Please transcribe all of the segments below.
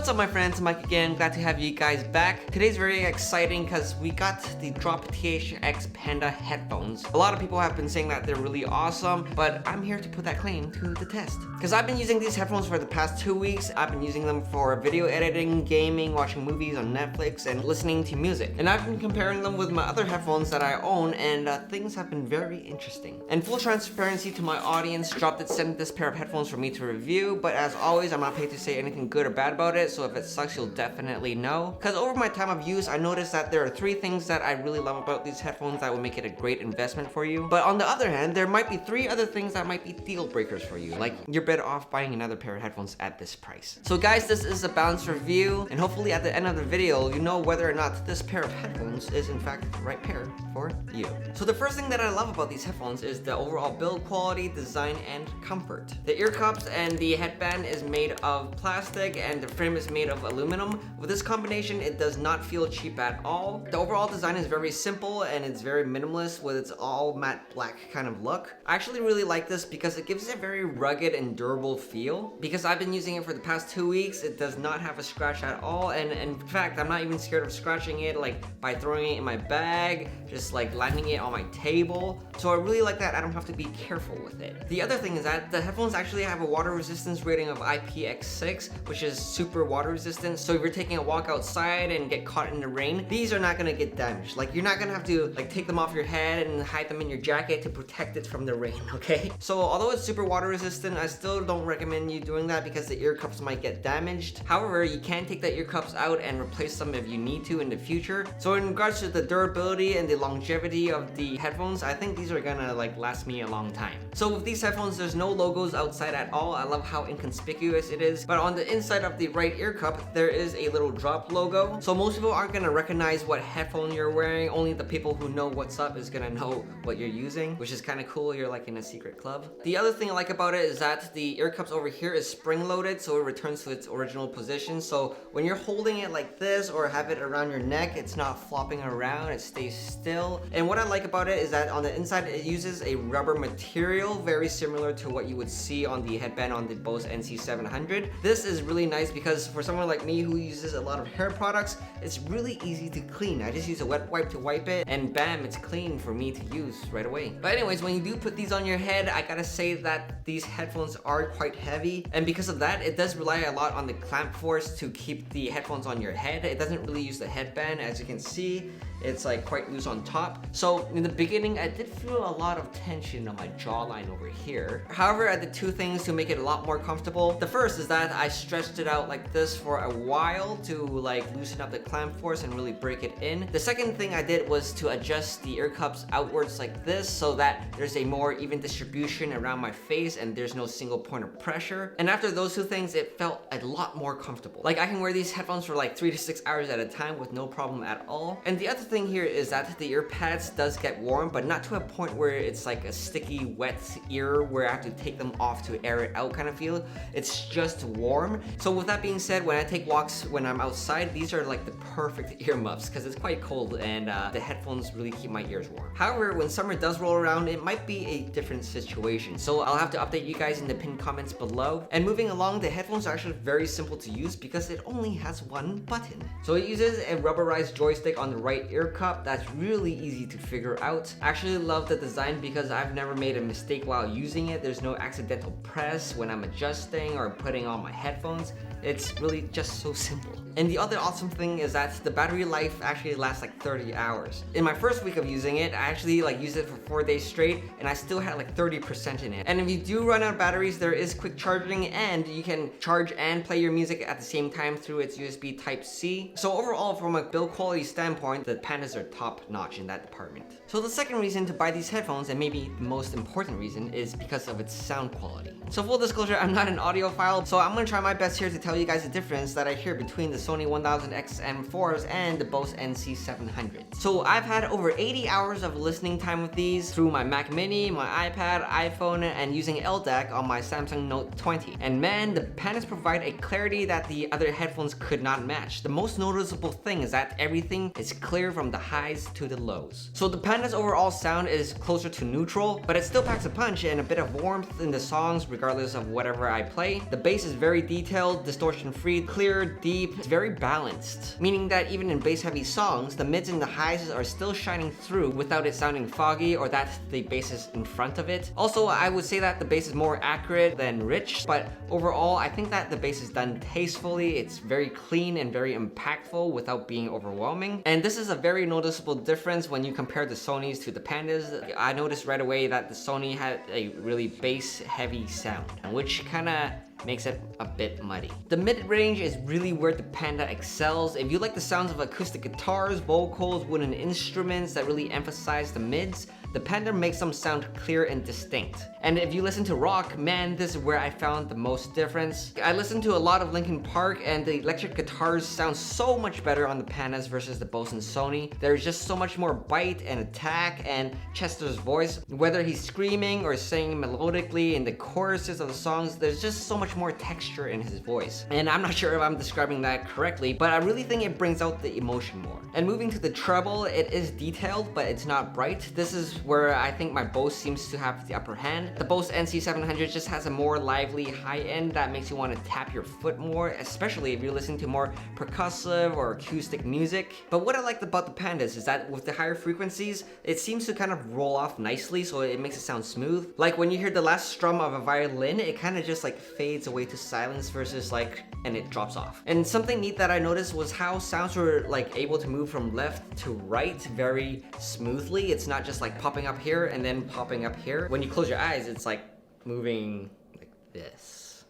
What's up my friends, Mike again, glad to have you guys back. Today's very exciting because we got the Drop THX Panda headphones. A lot of people have been saying that they're really awesome, but I'm here to put that claim to the test. Because I've been using these headphones for the past 2 weeks. I've been using them for video editing, gaming, watching movies on Netflix, and listening to music. And I've been comparing them with my other headphones that I own, and things have been very interesting. And full transparency to my audience, Drop did send this pair of headphones for me to review, but as always, I'm not paid to say anything good or bad about it, so if it sucks, you'll definitely know. Because over my time of use, I noticed that there are 3 things that I really love about these headphones that will make it a great investment for you. But on the other hand, there might be 3 other things that might be deal breakers for you. Like, you're better off buying another pair of headphones at this price. So guys, this is a balanced review, and hopefully at the end of the video, you know whether or not this pair of headphones is in fact the right pair for you. So the first thing that I love about these headphones is the overall build quality, design, and comfort. The ear cups and the headband is made of plastic, and the frame is made of aluminum. With this combination, it does not feel cheap at all. The overall design is very simple and it's very minimalist with its all matte black kind of look. I actually really like this because it gives it a very rugged and durable feel. Because I've been using it for the past 2 weeks, it does not have a scratch at all, and in fact, I'm not even scared of scratching it like by throwing it in my bag, just like landing it on my table. So I really like that I don't have to be careful with it. The other thing is that the headphones actually have a water resistance rating of IPX6, which is super water resistant. So if you're taking a walk outside and get caught in the rain, these are not gonna get damaged. Like, you're not gonna have to like take them off your head and hide them in your jacket to protect it from the rain, okay? So although it's super water resistant, I still don't recommend you doing that because the ear cups might get damaged. However, you can take the ear cups out and replace them if you need to in the future. So in regards to the durability and the longevity of the headphones, I think these are gonna like last me a long time. So with these headphones, there's no logos outside at all. I love how inconspicuous it is. But on the inside of the right ear cup, there is a little drop logo. So most people aren't gonna recognize what headphone you're wearing. Only the people who know what's up is gonna know what you're using, which is kind of cool. You're like in a secret club. The other thing I like about it is that the ear cups over here is spring loaded, so it returns to its original position. So when you're holding it like this or have it around your neck, it's not flopping around, it stays still. And what I like about it is that on the inside, it uses a rubber material very similar to what you would see on the headband on the Bose NC700. This is really nice because for someone like me who uses a lot of hair products, it's really easy to clean. I just use a wet wipe to wipe it, and bam, it's clean for me to use right away. But anyways, when you do put these on your head, I gotta say that these headphones are quite heavy, and because of that, it does rely a lot on the clamp force to keep the headphones on your head. It doesn't really use the headband. As you can see, it's like quite loose on top. So in the beginning, I did feel a lot of tension on my jawline over here. However, I did 2 things to make it a lot more comfortable. The first is that I stretched it out like this for a while to like loosen up the clamp force and really break it in. The second thing I did was to adjust the ear cups outwards like this so that there's a more even distribution around my face and there's no single point of pressure. And after those 2 things, it felt a lot more comfortable. Like, I can wear these headphones for like 3 to 6 hours at a time with no problem at all. And the other thing here is that the ear pads does get warm, but not to a point where it's like a sticky, wet ear where I have to take them off to air it out kind of feel. It's just warm. So with that being said, when I take walks when I'm outside, these are like the perfect earmuffs because it's quite cold and the headphones really keep my ears warm. However, when summer does roll around, it might be a different situation. So I'll have to update you guys in the pinned comments below. And moving along, the headphones are actually very simple to use because it only has 1 button. So it uses a rubberized joystick on the right ear cup that's really easy to figure out. I actually love the design because I've never made a mistake while using it. There's no accidental press when I'm adjusting or putting on my headphones. It's really just so simple. And the other awesome thing is that the battery life actually lasts like 30 hours. In my first week of using it, I actually like used it for 4 days straight and I still had like 30% in it. And if you do run out of batteries, there is quick charging and you can charge and play your music at the same time through its USB Type-C. So overall, from a build quality standpoint, the Pandas are top notch in that department. So the second reason to buy these headphones, and maybe the most important reason, is because of its sound quality. So full disclosure, I'm not an audiophile, so I'm gonna try my best here to tell you guys the difference that I hear between the Sony 1000XM4s and the Bose NC700. So I've had over 80 hours of listening time with these through my Mac Mini, my iPad, iPhone, and using LDAC on my Samsung Note 20. And man, the Pandas provide a clarity that the other headphones could not match. The most noticeable thing is that everything is clear from the highs to the lows. So the Pandas overall sound is closer to neutral, but it still packs a punch and a bit of warmth in the songs regardless of whatever I play. The bass is very detailed, distortion-free, clear, deep, it's very balanced. Meaning that even in bass-heavy songs, the mids and the highs are still shining through without it sounding foggy or that the bass is in front of it. Also, I would say that the bass is more accurate than rich, but overall, I think that the bass is done tastefully. It's very clean and very impactful without being overwhelming. And this is a very noticeable difference when you compare the Sonys to the Pandas. I noticed right away that the Sony had a really bass-heavy sound, which kind of makes it a bit muddy. The mid-range is really where the Panda excels. If you like the sounds of acoustic guitars, vocals, wooden instruments that really emphasize the mids, the Panda makes them sound clear and distinct. And if you listen to rock, man, this is where I found the most difference. I listened to a lot of Linkin Park and the electric guitars sound so much better on the Pandas versus the Bose and Sony. There's just so much more bite and attack, and Chester's voice, whether he's screaming or singing melodically in the choruses of the songs, there's just so much more texture in his voice. And I'm not sure if I'm describing that correctly, but I really think it brings out the emotion more. And moving to the treble, it is detailed, but it's not bright. This is where I think my Bose seems to have the upper hand. The Bose NC700 just has a more lively high end that makes you want to tap your foot more, especially if you're listening to more percussive or acoustic music. But what I liked about the Pandas is that with the higher frequencies, it seems to kind of roll off nicely, so it makes it sound smooth. Like when you hear the last strum of a violin, it kind of just like fades away to silence versus like, and it drops off. And something neat that I noticed was how sounds were like able to move from left to right very smoothly. It's not just like popping up here and then popping up here. When you close your eyes, it's like moving like this.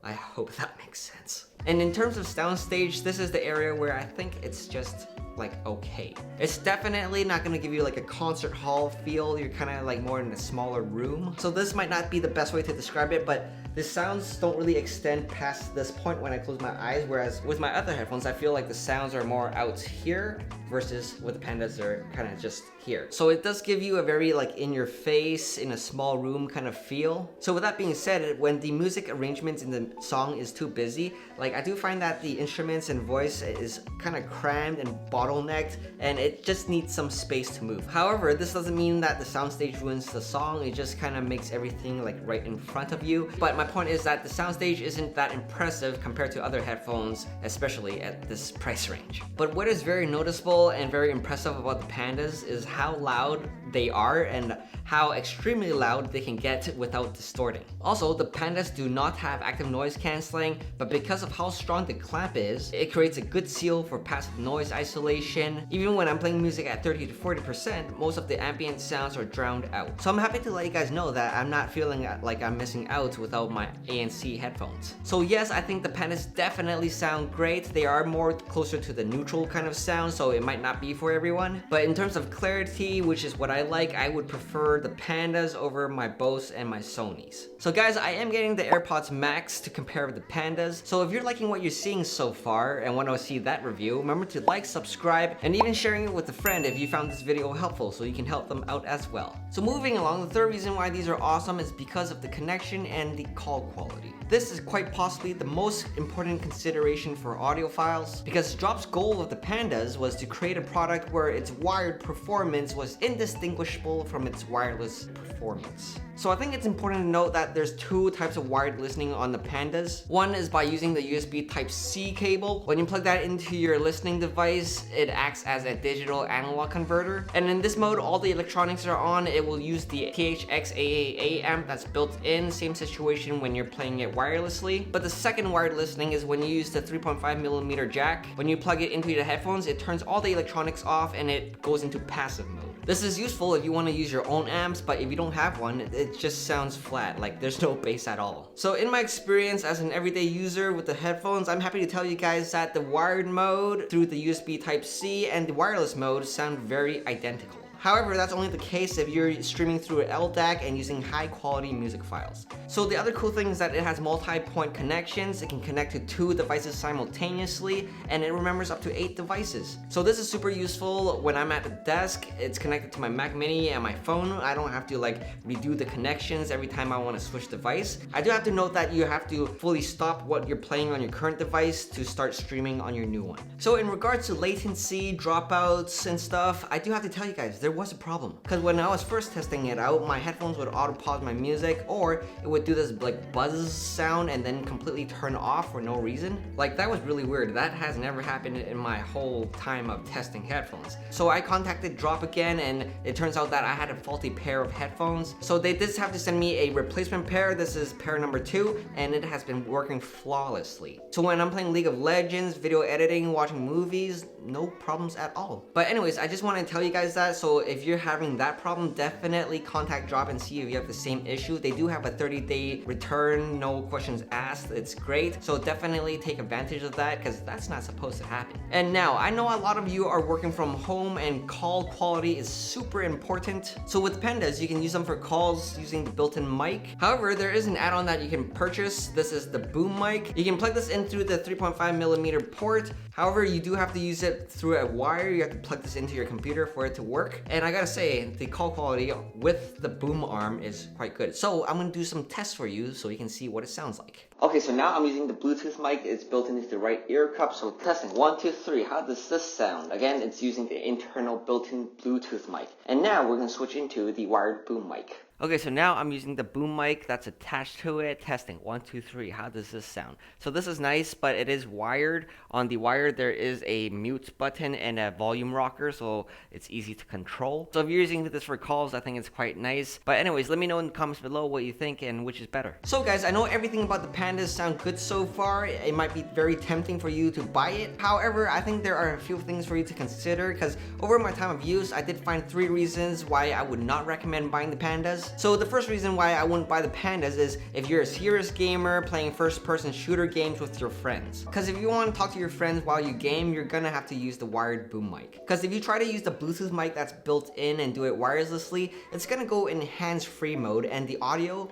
I hope that makes sense. And in terms of Soundstage, this is the area where I think it's just like okay. It's definitely not gonna give you like a concert hall feel. You're kind of like more in a smaller room. So this might not be the best way to describe it, but the sounds don't really extend past this point when I close my eyes, whereas with my other headphones, I feel like the sounds are more out here versus with the Pandas, they're kind of just here. So it does give you a very like in your face, in a small room kind of feel. So with that being said, when the music arrangements in the song is too busy, like I do find that the instruments and voice is kind of crammed and bottlenecked, and it just needs some space to move. However, this doesn't mean that the soundstage ruins the song. It just kind of makes everything like right in front of you. But my point is that the soundstage isn't that impressive compared to other headphones, especially at this price range. But what is very noticeable and very impressive about the Pandas is how loud they are and how extremely loud they can get without distorting. Also, the Pandas do not have active noise cancelling, but because of how strong the clamp is, it creates a good seal for passive noise isolation. Even when I'm playing music at 30 to 40%, most of the ambient sounds are drowned out. So I'm happy to let you guys know that I'm not feeling like I'm missing out without my ANC headphones. So yes, I think the Pandas definitely sound great. They are more closer to the neutral kind of sound, so it might not be for everyone. But in terms of clarity, which is what I like, I would prefer the Pandas over my Bose and my Sonys. So guys, I am getting the AirPods Max to compare with the Pandas. So if you're liking what you're seeing so far and want to see that review, remember to like, subscribe, and even sharing it with a friend if you found this video helpful so you can help them out as well. So moving along, the third reason why these are awesome is because of the connection and the call quality. This is quite possibly the most important consideration for audiophiles, because Drop's goal of the Pandas was to create a product where its wired performance was indistinguishable from its wireless performance. So I think it's important to note that there's two types of wired listening on the Pandas. One is by using the USB Type-C cable. When you plug that into your listening device, it acts as a digital analog converter. And in this mode, all the electronics are on. It will use the THX AAA amp that's built in. Same situation when you're playing it wirelessly. But the second wired listening is when you use the 3.5mm jack. When you plug it into your headphones, it turns all the electronics off and it goes into passive mode. This is useful if you want to use your own amps, but if you don't have one, it just sounds flat, like there's no bass at all. So in my experience as an everyday user with the headphones, I'm happy to tell you guys that the wired mode through the USB Type-C and the wireless mode sound very identical. However, that's only the case if you're streaming through an LDAC and using high quality music files. So the other cool thing is that it has multi-point connections. It can connect to 2 devices simultaneously, and it remembers up to 8 devices. So this is super useful when I'm at the desk. It's connected to my Mac Mini and my phone. I don't have to like redo the connections every time I want to switch device. I do have to note that you have to fully stop what you're playing on your current device to start streaming on your new one. So in regards to latency, dropouts, and stuff, I do have to tell you guys, there was a problem. Because when I was first testing it out, my headphones would auto pause my music, or it would do this like buzz sound and then completely turn off for no reason. Like, that was really weird. That has never happened in my whole time of testing headphones. So I contacted Drop again, and it turns out that I had a faulty pair of headphones. So they did have to send me a replacement pair. This is pair number 2, and it has been working flawlessly. So when I'm playing League of Legends, video editing, watching movies, no problems at all. But anyways, I just want to tell you guys that, so if you're having that problem, definitely contact Drop and see if you have the same issue. They do have a 30-day return, no questions asked. It's great. So definitely take advantage of that, because that's not supposed to happen. And now, I know a lot of you are working from home and call quality is super important. So with Pandas, you can use them for calls using the built-in mic. However, there is an add-on that you can purchase. This is the boom mic. You can plug this in through the 3.5mm port. However, you do have to use it through a wire. You have to plug this into your computer for it to work. And I gotta say, the call quality with the boom arm is quite good. So I'm gonna do some tests for you so you can see what it sounds like. Okay, so now I'm using the Bluetooth mic. It's built into the right ear cup. So testing 1, 2, 3. How does this sound? Again, it's using the internal built-in Bluetooth mic. And now we're gonna switch into the wired boom mic. Okay, so now I'm using the boom mic that's attached to it. Testing 1, 2, 3. How does this sound? So this is nice, but it is wired. On the wire, there is a mute button and a volume rocker, so it's easy to control. So if you're using this for calls, I think it's quite nice. But anyways, let me know in the comments below what you think and which is better. So guys, I know everything about the Pandas sound good so far. It might be very tempting for you to buy it. However, I think there are a few things for you to consider, because over my time of use, I did find 3 reasons why I would not recommend buying the Pandas. So the first reason why I wouldn't buy the Pandas is if you're a serious gamer playing first-person shooter games with your friends. Because if you want to talk to your friends while you game, you're gonna have to use the wired boom mic. Because if you try to use the Bluetooth mic that's built in and do it wirelessly, it's gonna go in hands-free mode, and the audio,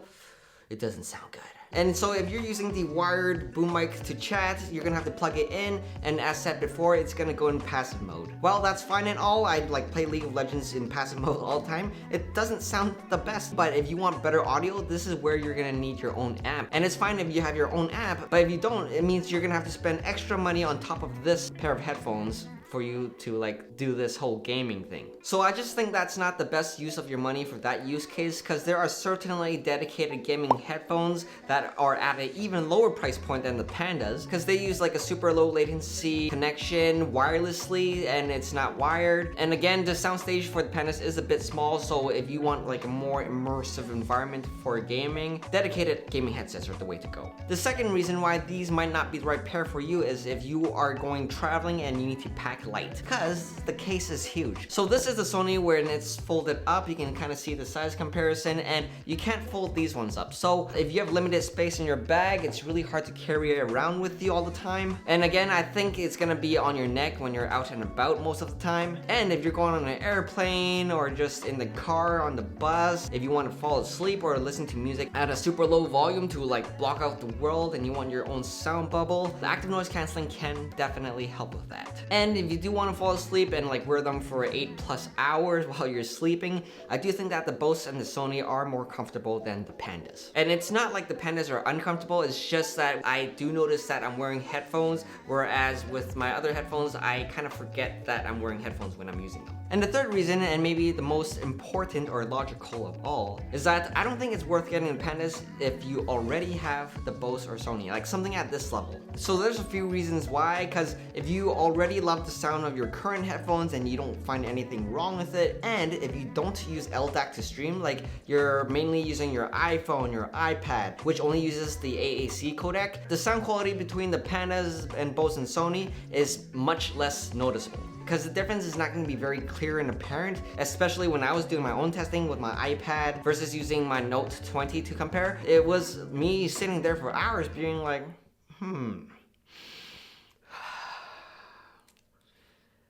it doesn't sound good. And so if you're using the wired boom mic to chat, you're gonna have to plug it in, and as said before, it's gonna go in passive mode. Well, that's fine and all. I like play League of Legends in passive mode all the time. It doesn't sound the best, but if you want better audio, this is where you're gonna need your own amp. And it's fine if you have your own amp, but if you don't, it means you're gonna have to spend extra money on top of this pair of headphones for you to like do this whole gaming thing. So I just think that's not the best use of your money for that use case, because there are certainly dedicated gaming headphones that are at an even lower price point than the Pandas, because they use like a super low latency connection wirelessly, and it's not wired. And again, the Soundstage for the Pandas is a bit small, so if you want like a more immersive environment for gaming, dedicated gaming headsets are the way to go. The second reason why these might not be the right pair for you is if you are going traveling and you need to pack light, because the case is huge. So this is the Sony when it's folded up. You can kind of see the size comparison, and you can't fold these ones up. So if you have limited space in your bag, it's really hard to carry it around with you all the time. And again, I think it's gonna be on your neck when you're out and about most of the time. And if you're going on an airplane or just in the car, on the bus, if you want to fall asleep or listen to music at a super low volume to like block out the world and you want your own sound bubble, the active noise canceling can definitely help with that. And if you do want to fall asleep and like wear them for 8+ hours while you're sleeping, I do think that the Bose and the Sony are more comfortable than the Pandas. And it's not like the Pandas are uncomfortable, it's just that I do notice that I'm wearing headphones, whereas with my other headphones, I kind of forget that I'm wearing headphones when I'm using them. And the third reason, and maybe the most important or logical of all, is that I don't think it's worth getting the Pandas if you already have the Bose or Sony, like something at this level. So there's a few reasons why, because if you already love the sound of your current headphones and you don't find anything wrong with it, and if you don't use LDAC to stream, like you're mainly using your iPhone, your iPad, which only uses the AAC codec, the sound quality between the Pandas and Bose and Sony is much less noticeable, because the difference is not going to be very clear and apparent, especially when I was doing my own testing with my iPad versus using my Note 20 to compare. It was me sitting there for hours being like,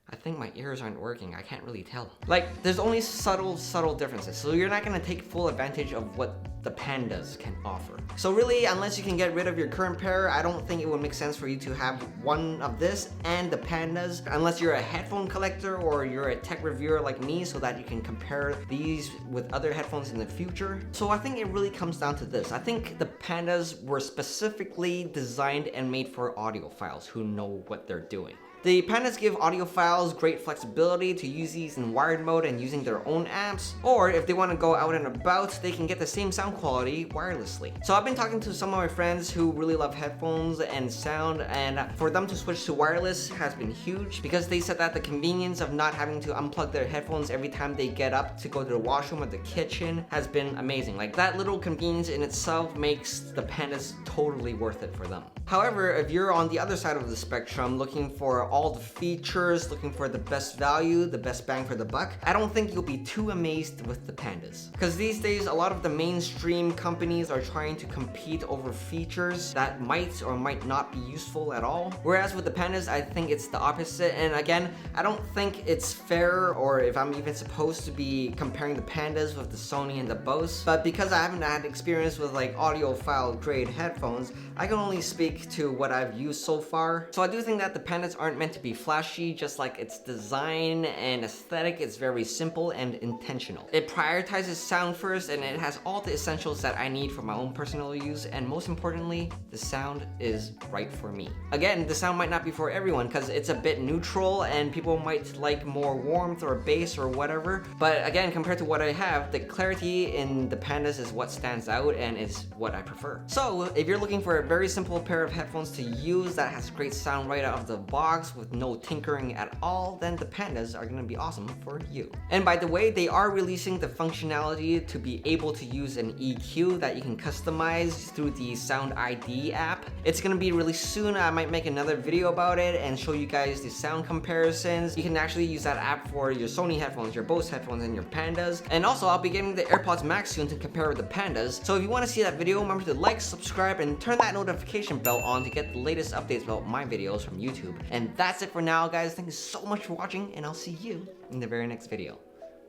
I think my ears aren't working. I can't really tell. Like, there's only subtle differences. So you're not gonna take full advantage of what the Pandas can offer. So really, unless you can get rid of your current pair, I don't think it would make sense for you to have one of this and the Pandas, unless you're a headphone collector or you're a tech reviewer like me, so that you can compare these with other headphones in the future. So I think it really comes down to this. I think the Pandas were specifically designed and made for audiophiles who know what they're doing. The Pandas give audiophiles great flexibility to use these in wired mode and using their own amps, or if they want to go out and about, they can get the same sound quality wirelessly. So I've been talking to some of my friends who really love headphones and sound, and for them to switch to wireless has been huge because they said that the convenience of not having to unplug their headphones every time they get up to go to the washroom or the kitchen has been amazing. Like, that little convenience in itself makes the Pandas totally worth it for them. However, if you're on the other side of the spectrum looking for all the features, looking for the best value, the best bang for the buck, I don't think you'll be too amazed with the Pandas. Because these days, a lot of the mainstream companies are trying to compete over features that might or might not be useful at all. Whereas with the Pandas, I think it's the opposite. And again, I don't think it's fair, or if I'm even supposed to be comparing the Pandas with the Sony and the Bose. But because I haven't had experience with like audiophile grade headphones, I can only speak to what I've used so far. So I do think that the Pandas aren't meant to be flashy, just like its design and aesthetic is very simple and intentional. It prioritizes sound first, and it has all the essentials that I need for my own personal use, and most importantly, the sound is right for me. Again, the sound might not be for everyone because it's a bit neutral and people might like more warmth or bass or whatever, but again, compared to what I have, the clarity in the Pandas is what stands out and is what I prefer. So if you're looking for a very simple pair of headphones to use that has great sound right out of the box with no tinkering at all, then the Pandas are gonna be awesome for you. And by the way, they are releasing the functionality to be able to use an EQ that you can customize through the Sound ID app. It's gonna be released soon. I might make another video about it and show you guys the sound comparisons. You can actually use that app for your Sony headphones, your Bose headphones, and your Pandas. And also, I'll be getting the AirPods Max soon to compare with the Pandas. So if you wanna see that video, remember to like, subscribe, and turn that notification bell on to get the latest updates about my videos from YouTube. And that's it for now, guys. Thank you so much for watching, and I'll see you in the very next video.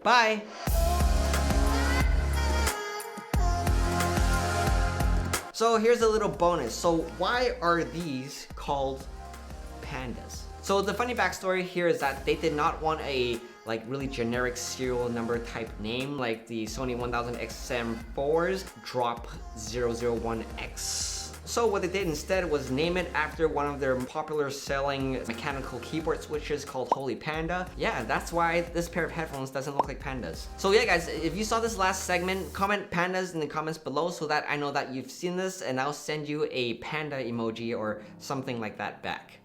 Bye! So here's a little bonus. So why are these called Pandas? So the funny backstory here is that they did not want a like really generic serial number type name like the Sony 1000XM4's Drop 001X. So what they did instead was name it after one of their popular selling mechanical keyboard switches called Holy Panda. Yeah, that's why this pair of headphones doesn't look like Pandas. So yeah guys, if you saw this last segment, comment Pandas in the comments below so that I know that you've seen this, and I'll send you a panda emoji or something like that back.